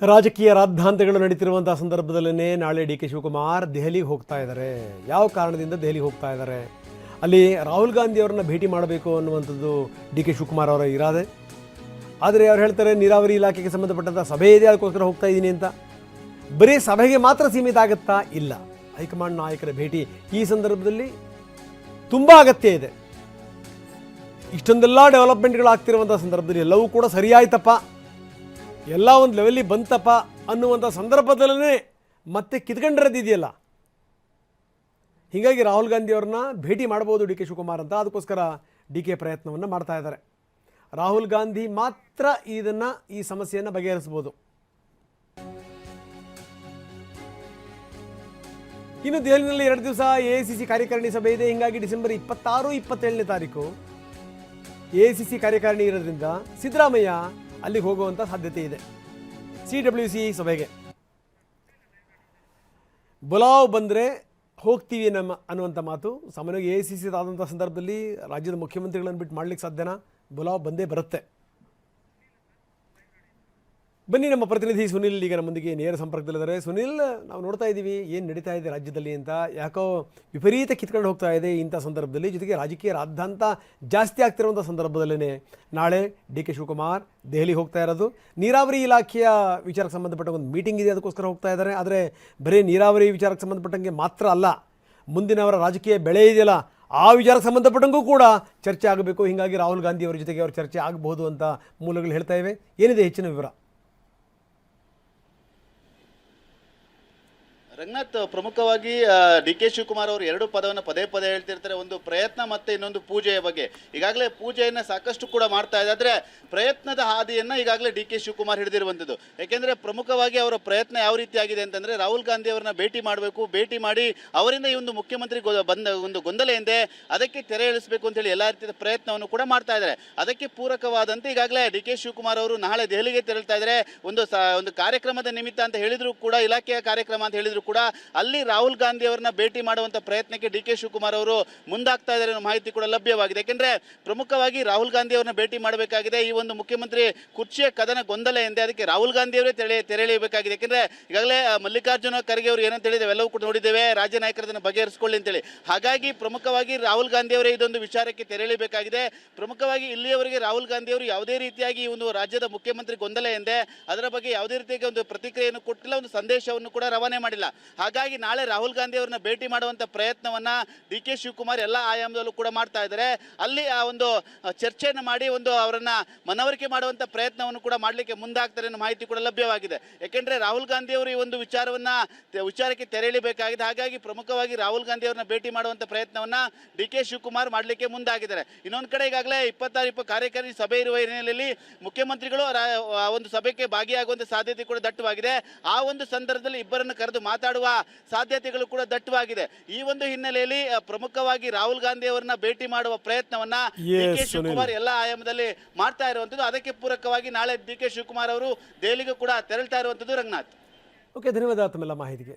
ರಾಜಕೀಯ ರಾದ್ಧಾಂತಗಳು ನಡೀತಿರುವಂಥ ಸಂದರ್ಭದಲ್ಲೇ ನಾಳೆ ಡಿ ಕೆ ಶಿವಕುಮಾರ್ ದೆಹಲಿಗೆ ಹೋಗ್ತಾ ಇದ್ದಾರೆ. ಯಾವ ಕಾರಣದಿಂದ ದೆಹಲಿಗೆ ಹೋಗ್ತಾ ಇದ್ದಾರೆ? ಅಲ್ಲಿ ರಾಹುಲ್ ಗಾಂಧಿ ಅವರನ್ನ ಭೇಟಿ ಮಾಡಬೇಕು ಅನ್ನುವಂಥದ್ದು ಡಿ ಕೆ ಶಿವಕುಮಾರ್ ಅವರ ಇರಾದೆ. ಆದರೆ ಅವ್ರು ಹೇಳ್ತಾರೆ ನೀರಾವರಿ ಇಲಾಖೆಗೆ ಸಂಬಂಧಪಟ್ಟಂಥ ಸಭೆ ಇದೆ, ಅದಕ್ಕೋಸ್ಕರ ಹೋಗ್ತಾ ಇದ್ದೀನಿ ಅಂತ. ಬರೀ ಸಭೆಗೆ ಮಾತ್ರ ಸೀಮಿತ ಆಗುತ್ತಾ? ಇಲ್ಲ, ಹೈಕಮಾಂಡ್ ನಾಯಕರ ಭೇಟಿ ಈ ಸಂದರ್ಭದಲ್ಲಿ ತುಂಬ ಅಗತ್ಯ ಇದೆ. ಇಷ್ಟೊಂದೆಲ್ಲ ಡೆವಲಪ್ಮೆಂಟ್ಗಳಾಗ್ತಿರುವಂಥ ಸಂದರ್ಭದಲ್ಲಿ ಎಲ್ಲವೂ ಕೂಡ ಸರಿಯಾಯ್ತಪ್ಪ, ಎಲ್ಲ ಒಂದು ಲೆವೆಲ್ಲಿಗೆ ಬಂತಪ್ಪ ಅನ್ನುವಂಥ ಸಂದರ್ಭದಲ್ಲೇ ಮತ್ತೆ ಕಿತ್ಕೊಂಡ್ರದ್ದಿದೆಯಲ್ಲ. ಹೀಗಾಗಿ ರಾಹುಲ್ ಗಾಂಧಿ ಅವ್ರನ್ನ ಭೇಟಿ ಮಾಡ್ಬೋದು ಡಿ ಕೆ ಶಿವಕುಮಾರ್ ಅಂತ. ಅದಕ್ಕೋಸ್ಕರ ಡಿ ಕೆ ಪ್ರಯತ್ನವನ್ನು ಮಾಡ್ತಾ ಇದ್ದಾರೆ. ರಾಹುಲ್ ಗಾಂಧಿ ಮಾತ್ರ ಈ ಸಮಸ್ಯೆಯನ್ನು ಬಗೆಹರಿಸ್ಬೋದು. ಇನ್ನು ದೆಹಲಿಯಲ್ಲಿ 2 ದಿವಸ AICC ಕಾರ್ಯಕಾರಿಣಿ ಸಭೆ ಇದೆ. ಹೀಗಾಗಿ ಡಿಸೆಂಬರ್ 26, 27ನೇ ತಾರೀಕು AICC ಕಾರ್ಯಕಾರಿಣಿ ಇರೋದ್ರಿಂದ ಸಿದ್ದರಾಮಯ್ಯ ಅಲ್ಲಿಗೆ ಹೋಗುವಂಥ ಸಾಧ್ಯತೆ ಇದೆ. CWC ಸಭೆಗೆ ಬುಲಾವ್ ಬಂದರೆ ಹೋಗ್ತೀವಿ ಅನ್ನುವಂಥ ಮಾತು ಸಾಮಾನ್ಯವಾಗಿ AICC ಆದಂಥ ಸಂದರ್ಭದಲ್ಲಿ ರಾಜ್ಯದ ಮುಖ್ಯಮಂತ್ರಿಗಳನ್ನು ಬಿಟ್ಟು ಮಾಡ್ಲಿಕ್ಕೆ ಸಾಧ್ಯನಾ? ಬುಲಾವ್ ಬಂದೇ ಬರುತ್ತೆ. ಬನ್ನಿ, ನಮ್ಮ ಪ್ರತಿನಿಧಿ ಸುನಿಲ್ ಈಗ ನಮ್ಮೊಂದಿಗೆ ನೇರ ಸಂಪರ್ಕದಲ್ಲಿದ್ದಾರೆ. ಸುನಿಲ್, ನಾವು ನೋಡ್ತಾ ಇದ್ದೀವಿ ಏನು ನಡೀತಾ ಇದೆ ರಾಜ್ಯದಲ್ಲಿ ಅಂತ. ಯಾಕೋ ವಿಪರೀತ ಕಿತ್ಕೊಂಡು ಹೋಗ್ತಾ ಇದೆ ಇಂಥ ಸಂದರ್ಭದಲ್ಲಿ. ಜೊತೆಗೆ ರಾಜಕೀಯ ರಾದ್ಧಾಂತ ಜಾಸ್ತಿ ಆಗ್ತಿರುವಂಥ ಸಂದರ್ಭದಲ್ಲೇ ನಾಳೆ ಡಿ ಕೆ ಶಿವಕುಮಾರ್ ದೆಹಲಿಗೆ ಹೋಗ್ತಾ ಇರೋದು. ನೀರಾವರಿ ಇಲಾಖೆಯ ವಿಚಾರಕ್ಕೆ ಸಂಬಂಧಪಟ್ಟ ಒಂದು ಮೀಟಿಂಗ್ ಇದೆ, ಅದಕ್ಕೋಸ್ಕರ ಹೋಗ್ತಾ ಇದ್ದಾರೆ. ಆದರೆ ಬರೀ ನೀರಾವರಿ ವಿಚಾರಕ್ಕೆ ಸಂಬಂಧಪಟ್ಟಂಗೆ ಮಾತ್ರ ಅಲ್ಲ, ಮುಂದಿನ ಅವರ ರಾಜಕೀಯ ಬೆಳೆ ಇದೆಯಲ್ಲ ಆ ವಿಚಾರಕ್ಕೆ ಸಂಬಂಧಪಟ್ಟಂಗೂ ಕೂಡ ಚರ್ಚೆ ಆಗಬೇಕು. ಹೀಗಾಗಿ ರಾಹುಲ್ ಗಾಂಧಿ ಅವರ ಜೊತೆಗೆ ಅವರು ಚರ್ಚೆ ಆಗಬಹುದು ಅಂತ ಮೂಲಗಳು ಹೇಳ್ತಾ ಇವೆ. ಏನಿದೆ ಹೆಚ್ಚಿನ ವಿವರ? ರಂಗನಾಥ್, ಪ್ರಮುಖವಾಗಿ ಡಿ ಕೆ ಶಿವಕುಮಾರ್ ಅವರು 2 ಪದವನ್ನು ಪದೇ ಪದೇ ಹೇಳ್ತಿರ್ತಾರೆ. ಒಂದು ಪ್ರಯತ್ನ ಮತ್ತು ಇನ್ನೊಂದು ಪೂಜೆಯ ಬಗ್ಗೆ. ಈಗಾಗಲೇ ಪೂಜೆಯನ್ನು ಸಾಕಷ್ಟು ಕೂಡ ಮಾಡ್ತಾ ಇದೆ, ಆದರೆ ಪ್ರಯತ್ನದ ಹಾದಿಯನ್ನು ಈಗಾಗಲೇ ಡಿ ಕೆ ಶಿವಕುಮಾರ್ ಹಿಡಿದಿರುವಂಥದ್ದು. ಯಾಕೆಂದರೆ ಪ್ರಮುಖವಾಗಿ ಅವರ ಪ್ರಯತ್ನ ಯಾವ ರೀತಿಯಾಗಿದೆ ಅಂತಂದರೆ ರಾಹುಲ್ ಗಾಂಧಿ ಅವರನ್ನ ಭೇಟಿ ಮಾಡಬೇಕು, ಭೇಟಿ ಮಾಡಿ ಅವರಿಂದ ಈ ಒಂದು ಮುಖ್ಯಮಂತ್ರಿ ಬಂದ ಒಂದು ಗೊಂದಲ ಇದೆ, ಅದಕ್ಕೆ ತೆರೆ ಇಳಿಸಬೇಕು ಅಂತೇಳಿ ಎಲ್ಲ ರೀತಿಯ ಪ್ರಯತ್ನವನ್ನು ಕೂಡ ಮಾಡ್ತಾ ಇದ್ದಾರೆ. ಅದಕ್ಕೆ ಪೂರಕವಾದಂತೆ ಈಗಾಗಲೇ ಡಿ ಕೆ ಶಿವಕುಮಾರ್ ಅವರು ನಾಳೆ ದೆಹಲಿಗೆ ತೆರಳ್ತಾ ಇದ್ದಾರೆ. ಒಂದು ಕಾರ್ಯಕ್ರಮದ ನಿಮಿತ್ತ ಅಂತ ಹೇಳಿದ್ರು ಕೂಡ, ಇಲಾಖೆಯ ಕಾರ್ಯಕ್ರಮ ಅಂತ ಹೇಳಿದ್ರು ಕೂಡ ಅಲ್ಲಿ ರಾಹುಲ್ ಗಾಂಧಿ ಅವರನ್ನ ಭೇಟಿ ಮಾಡುವಂತ ಪ್ರಯತ್ನಕ್ಕೆ ಡಿ ಕೆ ಶಿವಕುಮಾರ್ ಅವರು ಮುಂದಾಗ್ತಾ ಇದ್ದಾರೆ ಅನ್ನೋ ಮಾಹಿತಿ ಕೂಡ ಲಭ್ಯವಾಗಿದೆ. ಯಾಕೆಂದ್ರೆ ಪ್ರಮುಖವಾಗಿ ರಾಹುಲ್ ಗಾಂಧಿ ಅವರನ್ನ ಭೇಟಿ ಮಾಡಬೇಕಾಗಿದೆ. ಈ ಒಂದು ಮುಖ್ಯಮಂತ್ರಿ ಕುರ್ಚಿಯ ಕದನ ಗೊಂದಲ ಎಂದೇ, ಅದಕ್ಕೆ ರಾಹುಲ್ ಗಾಂಧಿ ಅವರೇ ತೆರಳಿಯಬೇಕಾಗಿದೆ. ಯಾಕೆಂದ್ರೆ ಈಗಾಗಲೇ ಮಲ್ಲಿಕಾರ್ಜುನ ಖರ್ಗೆ ಅವರು ಏನಂತ ಹೇಳಿದ್ದೇವೆ ಎಲ್ಲವೂ ಕೂಡ ನೋಡಿದ್ದೇವೆ, ರಾಜ್ಯ ನಾಯಕರನ್ನು ಬಗೆಹರಿಸಿಕೊಳ್ಳಿ ಅಂತೇಳಿ. ಹಾಗಾಗಿ ಪ್ರಮುಖವಾಗಿ ರಾಹುಲ್ ಗಾಂಧಿ ಅವರೇ ಇದೊಂದು ವಿಚಾರಕ್ಕೆ ತೆರಳಿಬೇಕಾಗಿದೆ. ಪ್ರಮುಖವಾಗಿ ಇಲ್ಲಿಯವರೆಗೆ ರಾಹುಲ್ ಗಾಂಧಿ ಅವರು ಯಾವುದೇ ರೀತಿಯಾಗಿ ಈ ಒಂದು ರಾಜ್ಯದ ಮುಖ್ಯಮಂತ್ರಿ ಗೊಂದಲ ಎಂದೇ ಅದರ ಬಗ್ಗೆ ಯಾವುದೇ ರೀತಿಯಾಗಿ ಒಂದು ಪ್ರತಿಕ್ರಿಯೆಯನ್ನು ಕೊಟ್ಟಿಲ್ಲ, ಒಂದು ಸಂದೇಶವನ್ನು ಕೂಡ ರವಾನೆ ಮಾಡಿಲ್ಲ. ಹಾಗಾಗಿ ನಾಳೆ ರಾಹುಲ್ ಗಾಂಧಿ ಅವರನ್ನ ಭೇಟಿ ಮಾಡುವಂತ ಪ್ರಯತ್ನವನ್ನ ಡಿ ಕೆ ಶಿವಕುಮಾರ್ ಎಲ್ಲ ಆಯಾಮದಲ್ಲೂ ಕೂಡ ಮಾಡ್ತಾ ಇದ್ದಾರೆ. ಅಲ್ಲಿ ಆ ಒಂದು ಚರ್ಚೆಯನ್ನು ಮಾಡಿ ಒಂದು ಅವರನ್ನ ಮನವರಿಕೆ ಮಾಡುವಂತ ಪ್ರಯತ್ನವನ್ನು ಕೂಡ ಮಾಡಲಿಕ್ಕೆ ಮುಂದಾಗ್ತಾರೆ ಅನ್ನೋ ಮಾಹಿತಿ ಕೂಡ ಲಭ್ಯವಾಗಿದೆ. ಯಾಕೆಂದ್ರೆ ರಾಹುಲ್ ಗಾಂಧಿ ಅವರು ಈ ಒಂದು ವಿಚಾರಕ್ಕೆ ತೆರಳಿಬೇಕಾಗಿದೆ. ಹಾಗಾಗಿ ಪ್ರಮುಖವಾಗಿ ರಾಹುಲ್ ಗಾಂಧಿ ಅವರನ್ನ ಭೇಟಿ ಮಾಡುವಂತ ಪ್ರಯತ್ನವನ್ನ ಡಿ ಕೆ ಶಿವಕುಮಾರ್ ಮಾಡಲಿಕ್ಕೆ ಮುಂದಾಗಿದ್ದಾರೆ. ಇನ್ನೊಂದು ಕಡೆ ಈಗಾಗಲೇ 26 ಕಾರ್ಯಕಾರಿ ಸಭೆ ಇರುವ ಹಿನ್ನೆಲೆಯಲ್ಲಿ ಮುಖ್ಯಮಂತ್ರಿಗಳು ಒಂದು ಸಭೆಗೆ ಭಾಗಿಯಾಗುವಂತ ಸಾಧ್ಯತೆ ಕೂಡ ದಟ್ಟವಾಗಿದೆ. ಆ ಒಂದು ಸಂದರ್ಭದಲ್ಲಿ ಇಬ್ಬರನ್ನು ಕರೆದು ಮಾತಾಡುವ ಸಾಧ್ಯತೆಗಳು ಕೂಡ ದಟ್ಟವಾಗಿದೆ. ಈ ಒಂದು ಹಿನ್ನೆಲೆಯಲ್ಲಿ ಪ್ರಮುಖವಾಗಿ ರಾಹುಲ್ ಗಾಂಧಿ ಅವರನ್ನ ಭೇಟಿ ಮಾಡುವ ಪ್ರಯತ್ನವನ್ನ ಡಿ ಕೆ ಶಿವಕುಮಾರ್ ಎಲ್ಲ ಆಯಾಮದಲ್ಲಿ ಮಾಡ್ತಾ ಇರುವಂತದ್ದು. ಅದಕ್ಕೆ ಪೂರಕವಾಗಿ ನಾಳೆ ಡಿ ಕೆ ಶಿವಕುಮಾರ್ ಅವರು ದೆಹಲಿಗೂ ಕೂಡ ತೆರಳ್ತಾ ಇರುವಂತದ್ದು. ರಂಗನಾಥ್, ಓಕೆ, ಧನ್ಯವಾದ ತಮ್ಮೆಲ್ಲ ಮಾಹಿತಿಗೆ.